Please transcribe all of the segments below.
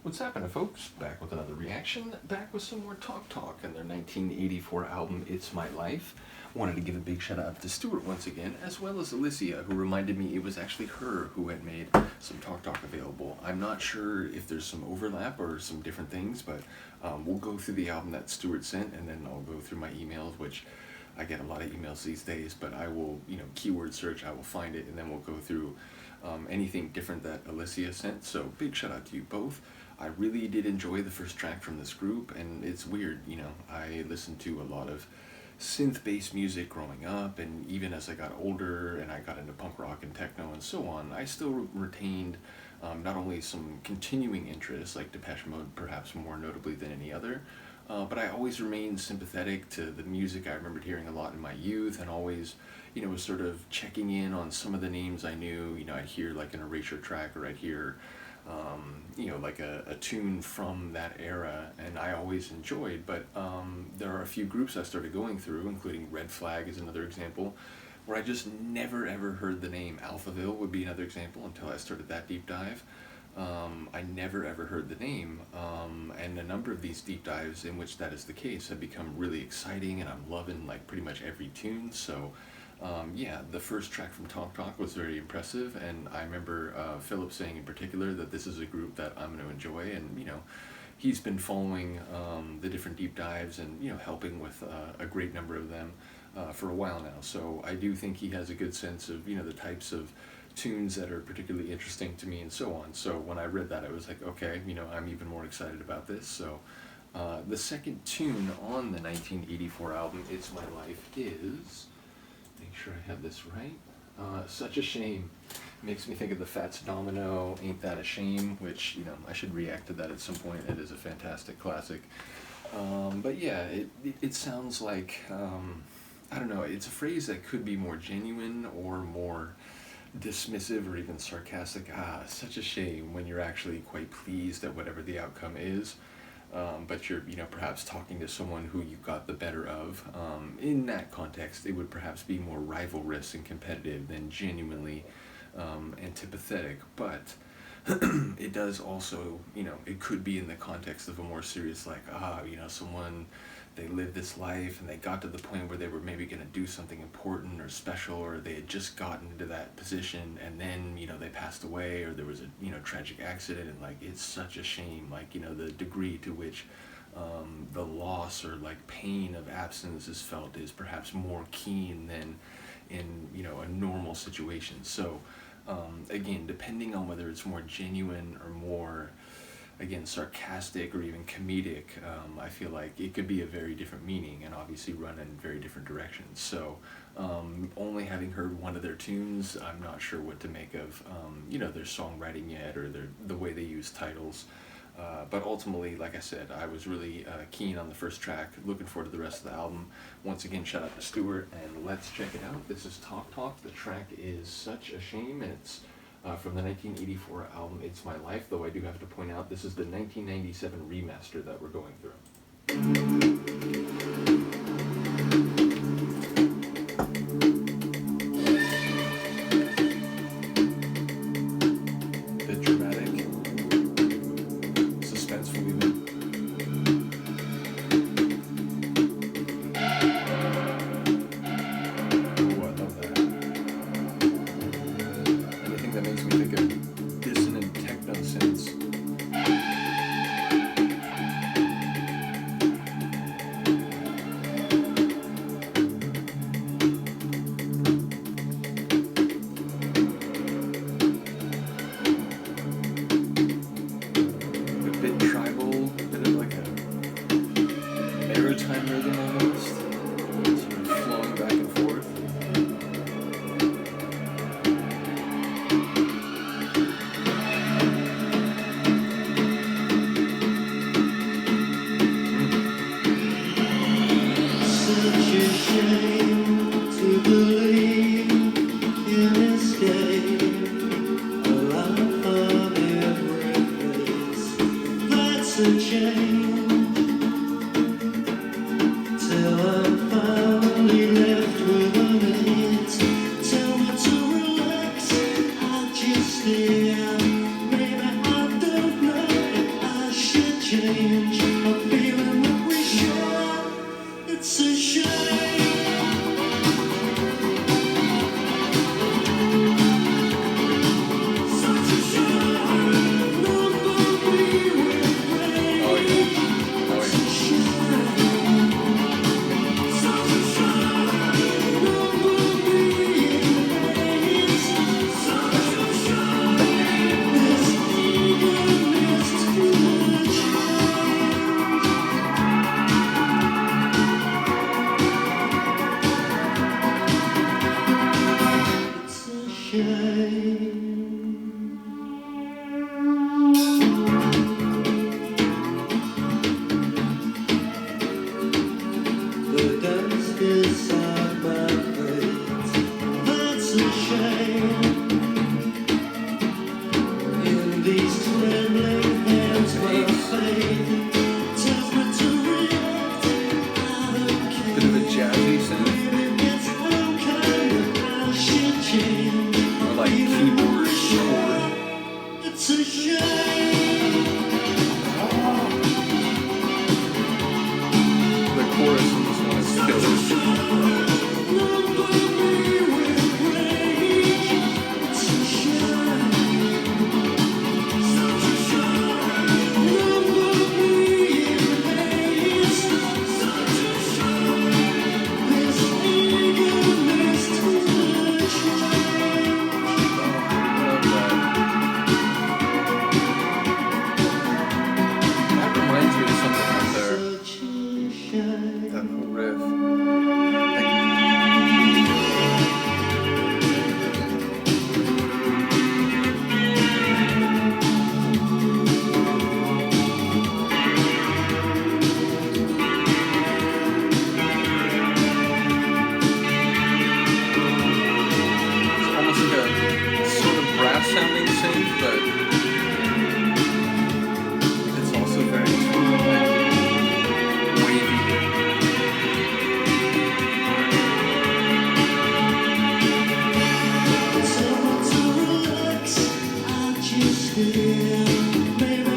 What's happening, folks? Back with another reaction, back with some more Talk and their 1984 album, It's My Life. Wanted to give a big shout out to Stuart once again, as well as Elyssia, who reminded me it was actually her who had made some Talk available. I'm not sure if there's some overlap or some different things, but we'll go through the album that Stuart sent, and then I'll go through my emails, which I get a lot of emails these days, but I will, keyword search, I will find it, and then we'll go through anything different that Elyssia sent. So big shout out to you both. I really did enjoy the first track from this group, and it's weird, I listened to a lot of synth-based music growing up, and even as I got older and I got into punk rock and techno and so on, I still retained not only some continuing interests, like Depeche Mode perhaps more notably than any other, but I always remained sympathetic to the music I remembered hearing a lot in my youth, and always, was sort of checking in on some of the names I knew. I'd hear like an Erasure track, or I'd hear like a tune from that era, and I always enjoyed, but there are a few groups I started going through, including Red Flag is another example, where I just never ever heard the name. Alphaville would be another example until I started that deep dive. I never ever heard the name, and a number of these deep dives in which that is the case have become really exciting, and I'm loving like pretty much every tune. So yeah, the first track from Talk was very impressive, and I remember Philip saying in particular that this is a group that I'm going to enjoy, and he's been following the different deep dives and helping with a great number of them for a while now. So I do think he has a good sense of the types of tunes that are particularly interesting to me and so on. So when I read that, I was like, okay, I'm even more excited about this. So the second tune on the 1984 album, It's My Life, is, make sure I have this right, Such a Shame. Makes me think of the Fats Domino, Ain't That a Shame, which, I should react to that at some point. It is a fantastic classic. But yeah, it sounds like, I don't know, it's a phrase that could be more genuine or more dismissive or even sarcastic. Such a shame, when you're actually quite pleased at whatever the outcome is. But you're, perhaps talking to someone who you got the better of. In that context, it would perhaps be more rivalrous and competitive than genuinely antipathetic. But it does also, it could be in the context of a more serious, like, someone, they lived this life and they got to the point where they were maybe going to do something important or special, or they had just gotten into that position, and then, they passed away, or there was a, tragic accident, and like, it's such a shame, like, the degree to which the loss or like pain of absence is felt is perhaps more keen than in, a normal situation. So again, depending on whether it's more genuine or more, again, sarcastic or even comedic, I feel like it could be a very different meaning and obviously run in very different directions. So only having heard one of their tunes, I'm not sure what to make of their songwriting yet, or the way they use titles. But ultimately, like I said, I was really keen on the first track, looking forward to the rest of the album. Once again, shout out to Stuart, and let's check it out. This is Talk. The track is Such a Shame, and it's from the 1984 album, It's My Life, though I do have to point out this is the 1997 remaster that we're going through. The dramatic, suspenseful even. Oh, I love that. Anything that makes me think of dissonant techno synths. A bit tribal, a bit of like a maritime rhythm almost, sort of flowing back and forth. Such a shame to believe in escape, a life of embrace. That's a change, till I'm finally left with a minute. Tell me to relax, I'll just stay out. Maybe I don't know, change. A feeling that we share. It's a shame. Such a shame. Nobody will break. Oh yeah. Oh It's a yeah. shame. Such a shame. Nobody erase. Such a shame. This eagerness to change. It's a shame. The dust inside my face. That's a shame. In these trembling hands, my faith tells me to react. I don't care. Bit of a jazzy synth, Maybe it's some kind of passion change. or like keyboard chord. It's a shame. The chorus in this one is killer. Nobody will break. It's a shame. Such a shame. Nobody erase. Such a shame. This eagerness to change. Love that. That reminds me of something right there. Such a shame. That whole riff. It's almost like a sort of brass sounding synth, but it's also very smooth and wavy. Someone to relax. I just feel. Maybe I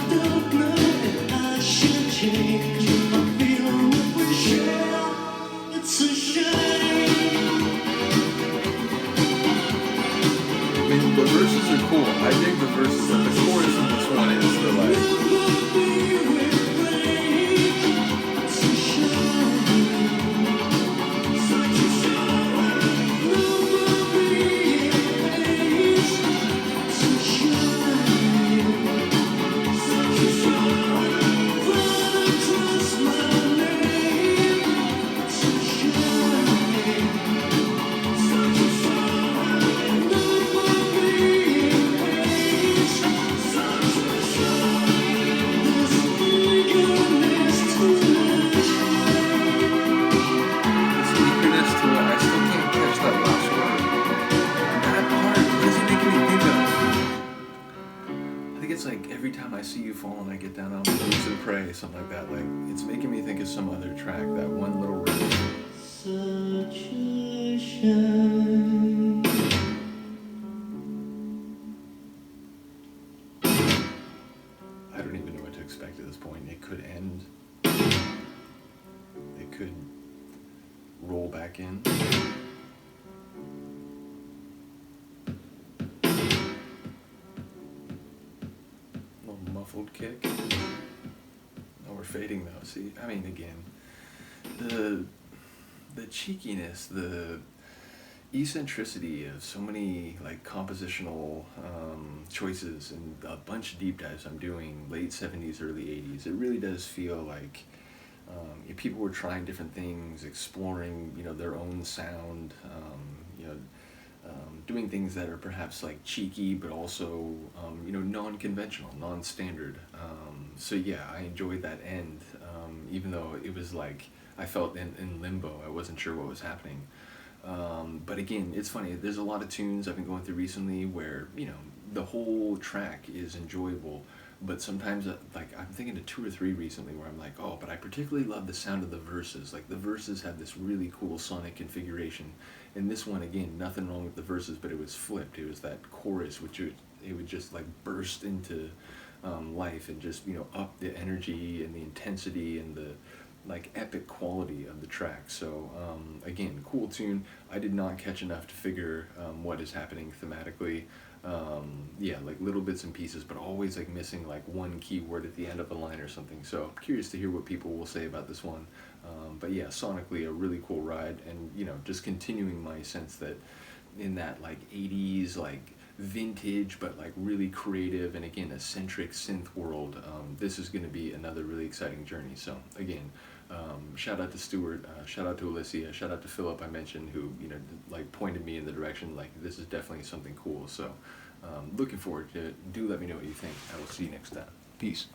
don't know if I should change. I'm feeling what we share. It's a shame. I mean, the verses are cool. I dig the verses, but the chorus in this one is the like. Nobody will break. It's a shame. Such a shame. Nobody erase. It's a shame. Such a shame. Run across my name. It's a shame. Such a shame. Nobody erase. Such a shame. This eagerness to change. This eagerness to I still can't catch that last word. That part, what is it making me think of? I think it's like every time I see you fall and I get down on my knees and pray, something like that. Like it's making me think of some other track, that one little riff. Such a shame. I don't even know what to expect at this point. It could end. It could roll back in. Little muffled kick. Oh, we're fading though. See, I mean, again, the cheekiness, the eccentricity of so many like compositional choices and a bunch of deep dives I'm doing late 70s, early 80s. It really does feel like people were trying different things, exploring, their own sound, doing things that are perhaps like cheeky, but also, non-conventional, non-standard. So yeah, I enjoyed that end, even though it was like, I felt in limbo. I wasn't sure what was happening. But again, it's funny, there's a lot of tunes I've been going through recently where, the whole track is enjoyable, but sometimes, like, I'm thinking of 2 or 3 recently where I'm like, oh, but I particularly love the sound of the verses. Like, the verses had this really cool sonic configuration. And this one, again, nothing wrong with the verses, but it was flipped. It was that chorus, which it would just, like, burst into life, and just, you know, up the energy and the intensity and the like epic quality of the track. So again, cool tune. I did not catch enough to figure what is happening thematically. Yeah, like little bits and pieces, but always like missing like one key word at the end of a line or something. So curious to hear what people will say about this one. But yeah, sonically a really cool ride, and you know, just continuing my sense that in that like 80s like vintage but like really creative and again eccentric synth world, this is going to be another really exciting journey. So again, shout out to Stuart, shout out to Elyssia, shout out to Philip I mentioned, who, you know, like pointed me in the direction like this is definitely something cool. So looking forward to it. Do let me know what you think. I will see you next time. Peace.